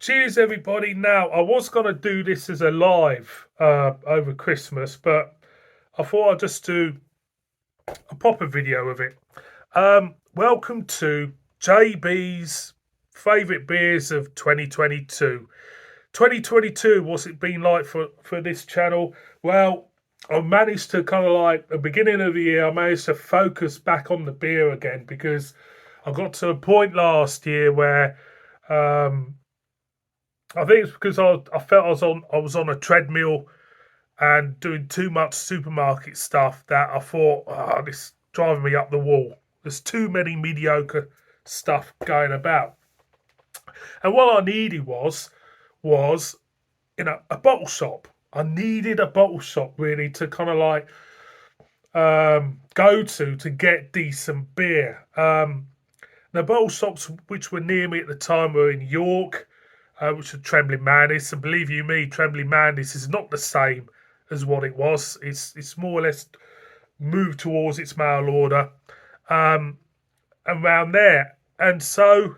Cheers, everybody. Now, I was going to do this as a live over Christmas, but I thought I'd just do a proper video of it. Welcome to JB's favourite beers of 2022. 2022, what's it been like for this channel? Well, I managed to kind of like, at the beginning of the year, I managed to focus back on the beer again because I got to a point last year where I think it's because I felt I was on a treadmill and doing too much supermarket stuff that I thought, this is driving me up the wall. There's too many mediocre stuff going about. And what I needed was a bottle shop. I needed a bottle shop really to kind of like go to get decent beer. The bottle shops which were near me at the time were in York, which was Trembling Madness. And believe you me, Trembling Madness is not the same as what it was. It's more or less moved towards its mail order around there. And so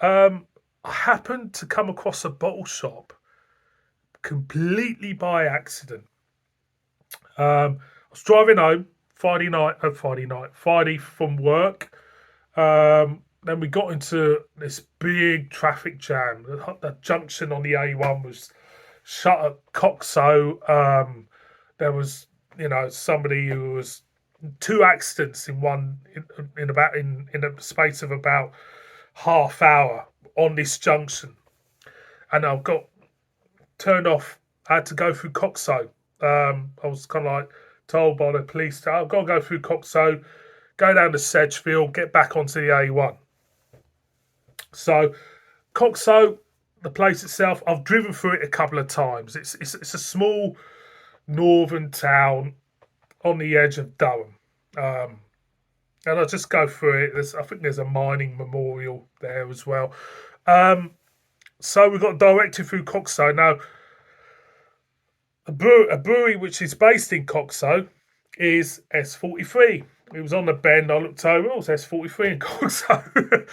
I happened to come across a bottle shop completely by accident. I was driving home Friday from work. Then we got into this big traffic jam. The junction on the A1 was shut at Coxo. There was, somebody who was two accidents in a space of about half hour on this junction, and I got turned off. I had to go through Coxo. I was kind of like told by the police, I've got to go through Coxo, go down to Sedgefield, get back onto the A1. So, Coxo, the place itself, I've driven through it a couple of times. It's a small northern town on the edge of Durham. And I'll just go through it. I think there's a mining memorial there as well. So we got directed through Coxo. Now, a brewery which is based in Coxo is S43. It was on the bend. I looked over. It was S43 in Coxo.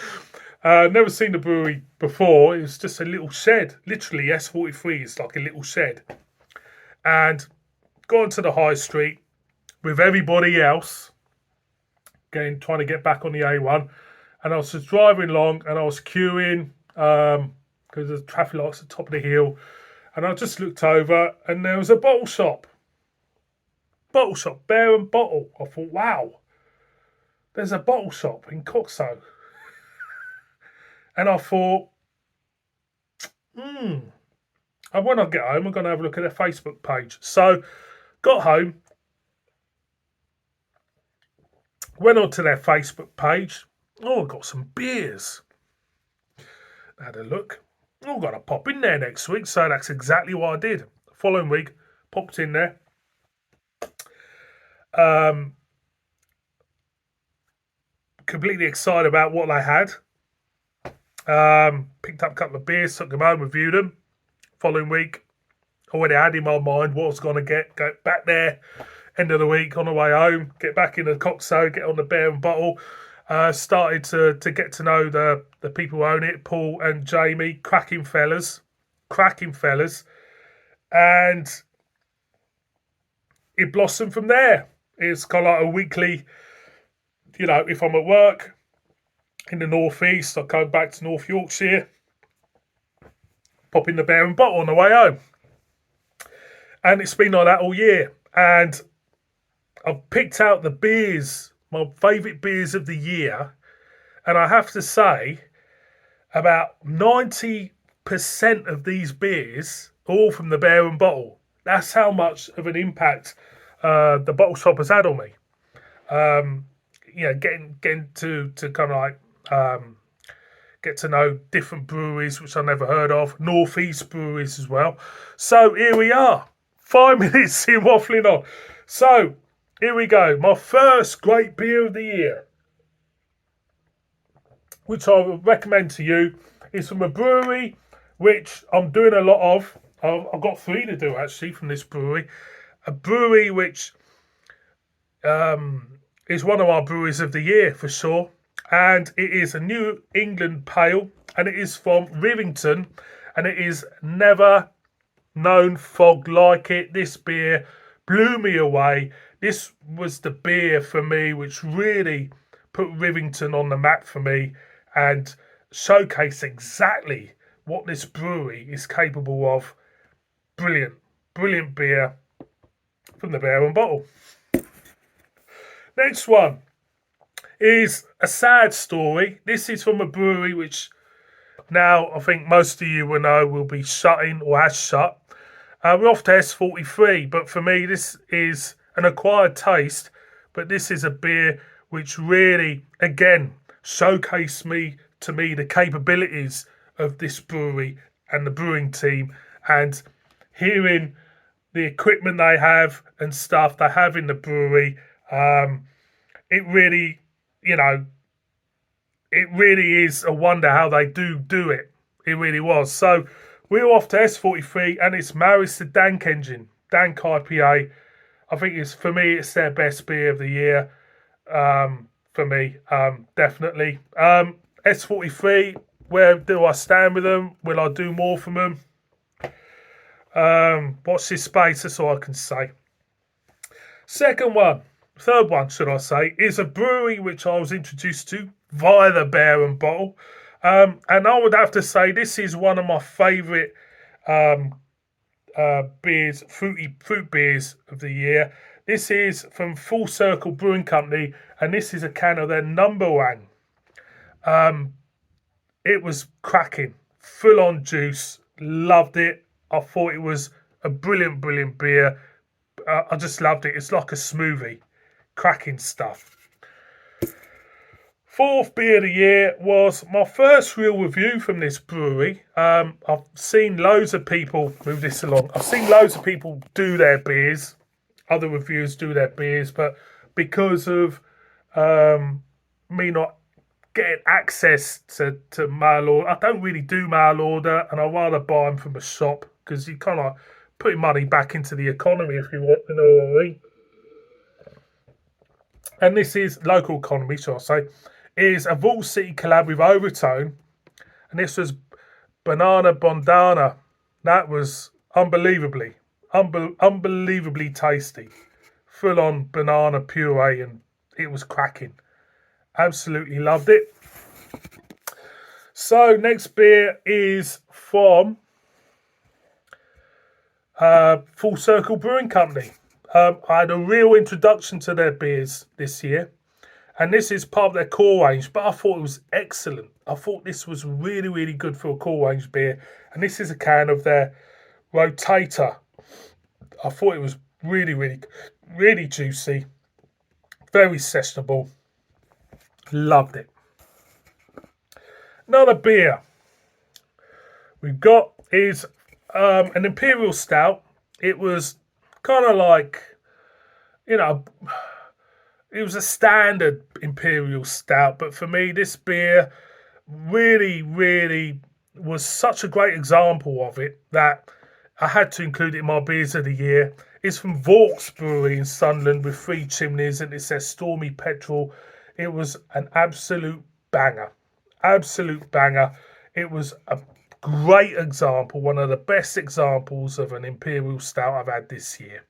Never seen the brewery before. It was just a little shed. Literally, S43 is like a little shed. And going to the high street with everybody else, trying to get back on the A1. And I was just driving along and I was queuing because there's traffic lights at the top of the hill. And I just looked over and there was a bottle shop. Bottle shop, beer and bottle. I thought, wow, there's a bottle shop in Coxo. And I thought, and when I get home, I'm going to have a look at their Facebook page. So, got home, went onto their Facebook page. Oh, I got some beers. Had a look. Oh, got to pop in there next week. So that's exactly what I did. The following week, popped in there. Completely excited about what they had. Picked up a couple of beers, took them home, reviewed them. Following week, already had in my mind what I was going to go back there, end of the week, on the way home, get back in the Coxo, get on the beer and bottle. Started to get to know the people who own it, Paul and Jamie, cracking fellas. And it blossomed from there. It's kind of like a weekly, if I'm at work in the northeast, I go back to North Yorkshire, pop in the beer and bottle on the way home. And it's been like that all year. And I've picked out the beers, my favourite beers of the year. And I have to say, about 90% of these beers are all from the beer and bottle. That's how much of an impact the bottle shop has had on me. Getting to kind of like get to know different breweries which I never heard of, northeast breweries as well. So here we are, 5 minutes in waffling on. So here we go. My first great beer of the year, which I would recommend to you, is from a brewery which I'm doing a lot of. I've got 3 to do actually from this brewery. A brewery which is one of our breweries of the year for sure. And it is a New England Pale, and it is from Rivington, and it is never known fog like it. This beer blew me away. This was the beer for me which really put Rivington on the map for me and showcased exactly what this brewery is capable of. Brilliant, brilliant beer from the Bear and Bottle. Next one is a sad story. This is from a brewery which now I think most of you will know will be shutting or has shut. We're off to S43, but for me this is an acquired taste, but this is a beer which really, again, showcased to me the capabilities of this brewery and the brewing team, and hearing the equipment they have and stuff they have in the brewery, it really, it really is a wonder how they do it. It really was. So we're off to S43, and it's Maris the Dank Engine, Dank IPA. I think for me, it's their best beer of the year. For me, definitely. S43, where do I stand with them? Will I do more from them? Watch this space, that's all I can say. Third one, should I say, is a brewery which I was introduced to via the Bear and Bottle. And I would have to say this is one of my favourite beers, fruit beers of the year. This is from Full Circle Brewing Company, and this is a can of their number one. It was cracking, full on juice, loved it. I thought it was a brilliant, brilliant beer. I just loved it. It's like a smoothie, cracking stuff. Fourth beer of the year was my first real review from this brewery. I've seen loads of people move this along. I've seen loads of people do their beers, other reviewers do their beers, but because of me not getting access to mail order, I don't really do mail order, and I'd rather buy them from a shop because you kind of putting money back into the economy if you want, you know what I mean. And this is local economy, shall I say, is a Vault City collab with Overtone, and this was Banana Bondana. That was unbelievably tasty. Full on banana puree, and it was cracking. Absolutely loved it. So next beer is from Full Circle Brewing Company. I had a real introduction to their beers this year, and this is part of their core range, but I thought it was excellent. I thought this was really, really good for a core range beer, and this is a can of their Rotator. I thought it was really, really, really juicy, very sessionable. Loved it. Another beer we've got is an Imperial Stout. It was kind of like, it was a standard Imperial Stout, but for me, this beer really, really was such a great example of it that I had to include it in my beers of the year. It's from Vaux Brewery in Sunderland with Three Chimneys, and it says Stormy Petrel. It was an absolute banger. Absolute banger. It was a great example, one of the best examples of an Imperial Stout I've had this year.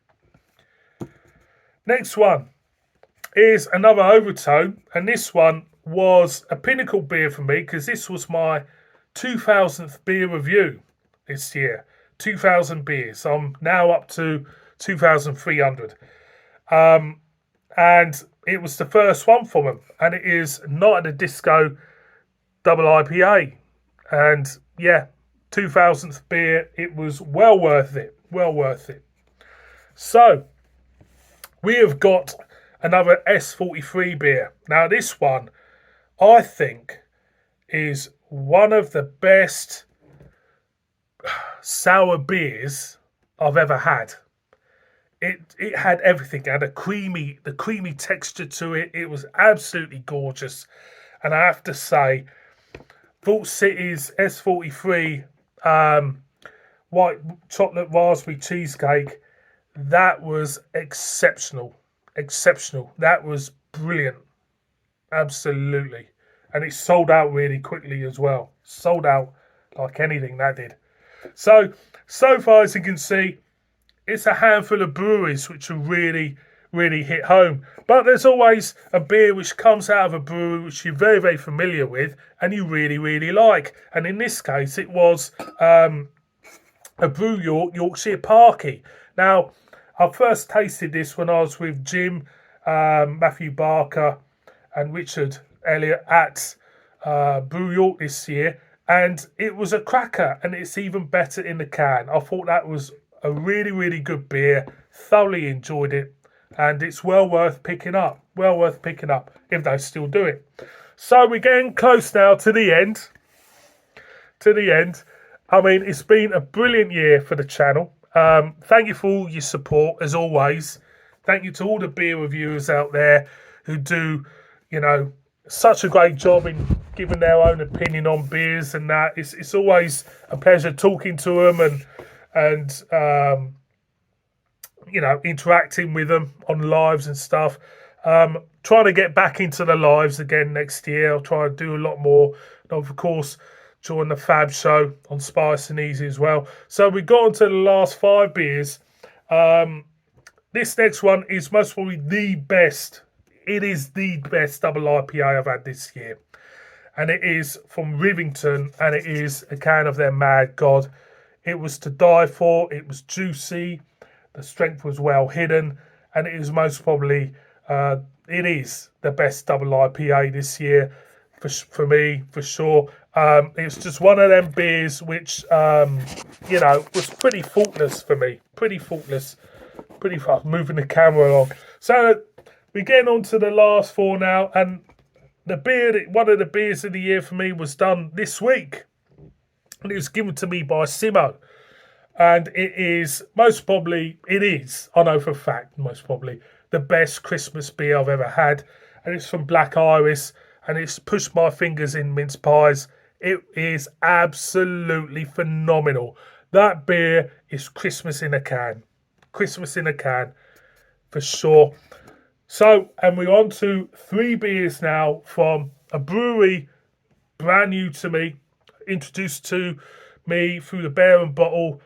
Next one is another Overtone, and this one was a pinnacle beer for me because this was my 2000th beer review this year. 2000 beers. I'm now up to 2,300. And it was the first one from them, and it is Night at the Disco Double IPA. And yeah, 2000th beer. It was well worth it. Well worth it. So we have got another S43 beer. Now this one, I think, is one of the best sour beers I've ever had. It had everything. It had the creamy texture to it. It was absolutely gorgeous. And I have to say, Vault City's S43 white chocolate raspberry cheesecake, that was exceptional. Exceptional. That was brilliant. Absolutely. And it sold out really quickly as well. Sold out like anything, that did. So far, as you can see, it's a handful of breweries which have really, really hit home. But there's always a beer which comes out of a brewery which you're very, very familiar with and you really, really like. And in this case, it was a Brew York Yorkshire Parky. Now, I first tasted this when I was with Jim, Matthew Barker and Richard Elliott at Brew York this year. And it was a cracker, and it's even better in the can. I thought that was a really, really good beer. Thoroughly enjoyed it, and it's well worth picking up. Well worth picking up if they still do it. So we're getting close now to the end. I mean, it's been a brilliant year for the channel. Thank you for all your support, as always. Thank you to all the beer reviewers out there who do, such a great job in giving their own opinion on beers and that. It's always a pleasure talking to them and interacting with them on lives and stuff. Trying to get back into the lives again next year. I'll try and do a lot more. And of course, join the Fab Show on Spice and Easy as well. So we got on to the last 5 beers. This next one is most probably the best. It is the best double IPA I've had this year. And it is from Rivington, and it is a can of their Mad God. It was to die for. It was juicy. The strength was well hidden. And it is most probably, it is the best double IPA this year for me, for sure. It's just one of them beers which, was pretty faultless for me. Pretty faultless. Pretty fast. Moving the camera along. So we're getting on to the last 4 now. And one of the beers of the year for me was done this week. And it was given to me by Simo. And it is I know for a fact, most probably, the best Christmas beer I've ever had. And it's from Black Iris. And it's pushed my fingers in mince pies. It is absolutely phenomenal. That beer is Christmas in a can. Christmas in a can, for sure. So, and we're on to 3 beers now from a brewery brand new to me, introduced to me through the Bear and Bottle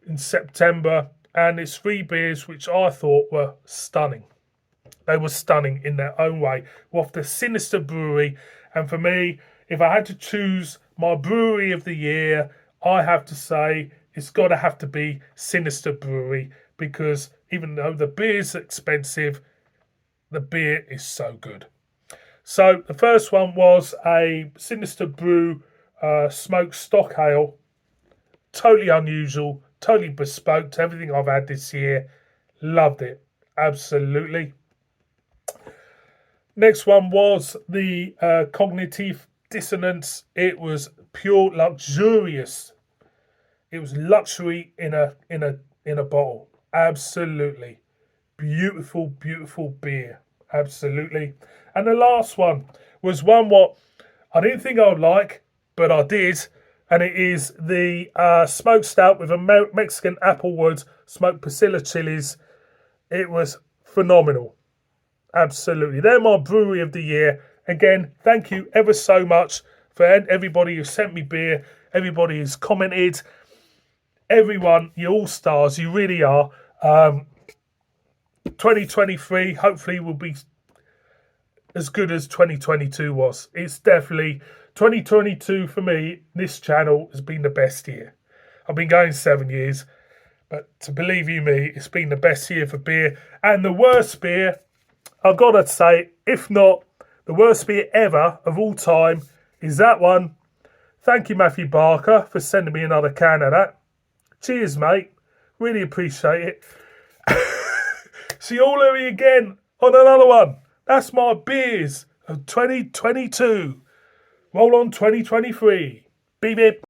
in September. And it's 3 beers which I thought were stunning. They were stunning in their own way. We're off the Sinister Brewery. And for me, if I had to choose my brewery of the year, I have to say it's got to have to be Sinister Brewery. Because even though the beer's expensive, the beer is so good. So the first one was a Sinister Brew smoked stock ale. Totally unusual, totally bespoke to everything I've had this year. Loved it. Absolutely. Next one was the Cognitive Dissonance. It was pure luxurious. It was luxury in a bottle. Absolutely. Beautiful, beautiful beer. Absolutely. And the last one was one what I didn't think I would like, but I did. And it is the smoked stout with a Mexican applewood smoked Pasilla chilies. It was phenomenal. Absolutely. They're my brewery of the year. Again, thank you ever so much for everybody who sent me beer, everybody who's commented, everyone, you're all stars, you really are. 2023 hopefully will be as good as 2022 was. It's definitely 2022 for me. This channel has been the best year. I've been going 7 years, but to believe you me, it's been the best year for beer. And the worst beer, I've got to say, if not the worst beer ever of all time, is that one. Thank you, Matthew Barker, for sending me another can of that. Cheers, mate. Really appreciate it. See you all again on another one. That's my beers of 2022. Roll on 2023. Beep, beep.